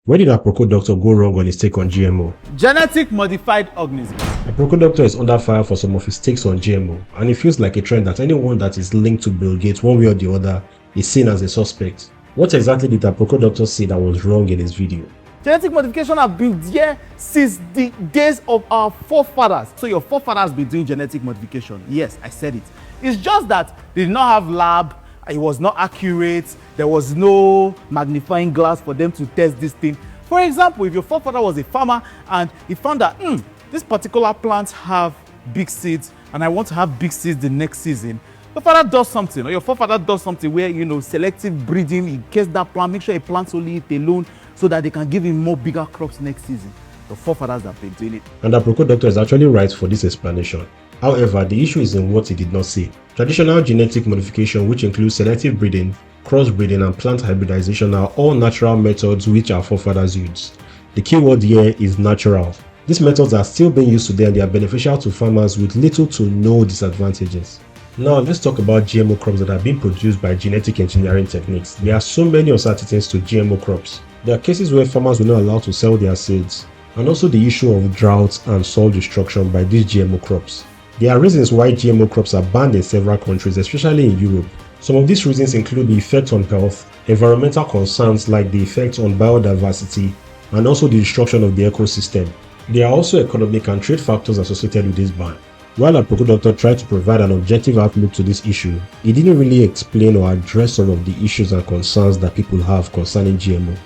Where did Aproko Doctor go wrong on his take on GMO? Genetic modified organisms. Aproko Doctor is under fire for some of his takes on GMO, and it feels like a trend that anyone that is linked to Bill Gates one way or the other is seen as a suspect. What exactly did Aproko Doctor say that was wrong in his video? Genetic modification have been there since the days of our forefathers. So your forefathers been doing genetic modification. Yes, I said it. It's just that they did not have lab, it was not accurate, there was no magnifying glass for them to test this thing. For example, if your forefather was a farmer and he found that this particular plant have big seeds and I want to have big seeds the next season, your father does something, or your forefather does something where, selective breeding, he gets that plant, make sure he plants only it alone so that they can give him more bigger crops next season. The forefathers have been doing it. And Aproko Doctor is actually right for this explanation. However, the issue is in what he did not say. Traditional genetic modification, which includes selective breeding, crossbreeding, and plant hybridization, are all natural methods which our forefathers used. The key word here is natural. These methods are still being used today and they are beneficial to farmers with little to no disadvantages. Now let's talk about GMO crops that are being produced by genetic engineering techniques. There are so many uncertainties to GMO crops. There are cases where farmers were not allowed to sell their seeds, and also the issue of drought and soil destruction by these GMO crops. There are reasons why GMO crops are banned in several countries, especially in Europe. Some of these reasons include the effect on health, environmental concerns like the effect on biodiversity, and also the destruction of the ecosystem. There are also economic and trade factors associated with this ban. While Aproko Doctor tried to provide an objective outlook to this issue, he didn't really explain or address some of the issues and concerns that people have concerning GMO.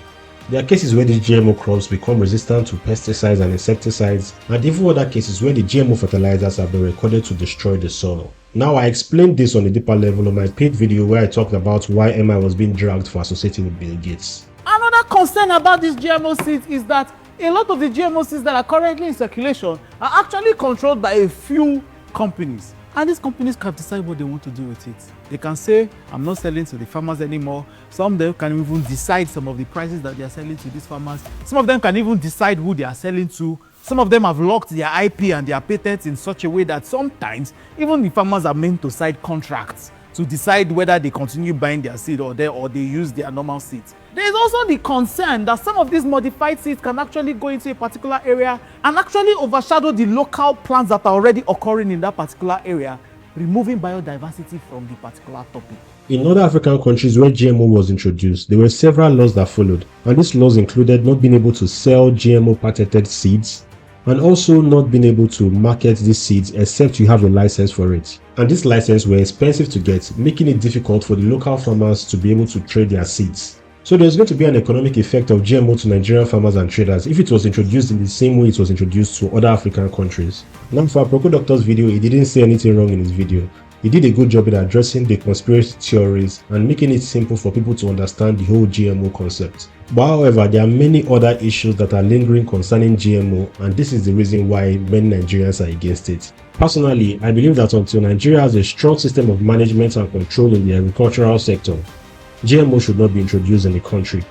There are cases where these GMO crops become resistant to pesticides and insecticides, and even other cases where the GMO fertilizers have been recorded to destroy the soil. Now, I explained this on a deeper level on my paid video where I talked about why MI was being dragged for associating with Bill Gates. Another concern about these GMO seeds is that a lot of the GMO seeds that are currently in circulation are actually controlled by a few companies. And these companies can decide what they want to do with it. They can say, I'm not selling to the farmers anymore. Some of them can even decide some of the prices that they are selling to these farmers. Some of them can even decide who they are selling to. Some of them have locked their IP and their patents in such a way that sometimes even the farmers are meant to sign contracts to decide whether they continue buying their seed or they use their normal seeds. There is also the concern that some of these modified seeds can actually go into a particular area and actually overshadow the local plants that are already occurring in that particular area, removing biodiversity from the particular topic. In other African countries where GMO was introduced, there were several laws that followed, and these laws included not being able to sell GMO patented seeds, and also not being able to market these seeds except you have a license for it. And these licenses were expensive to get, making it difficult for the local farmers to be able to trade their seeds. So there's going to be an economic effect of GMO to Nigerian farmers and traders if it was introduced in the same way it was introduced to other African countries. Now for Aproko Doctor's video, he didn't say anything wrong in his video. He did a good job in addressing the conspiracy theories and making it simple for people to understand the whole GMO concept. But however, there are many other issues that are lingering concerning GMO, and this is the reason why many Nigerians are against it. Personally, I believe that until Nigeria has a strong system of management and control in the agricultural sector, GMO should not be introduced in the country.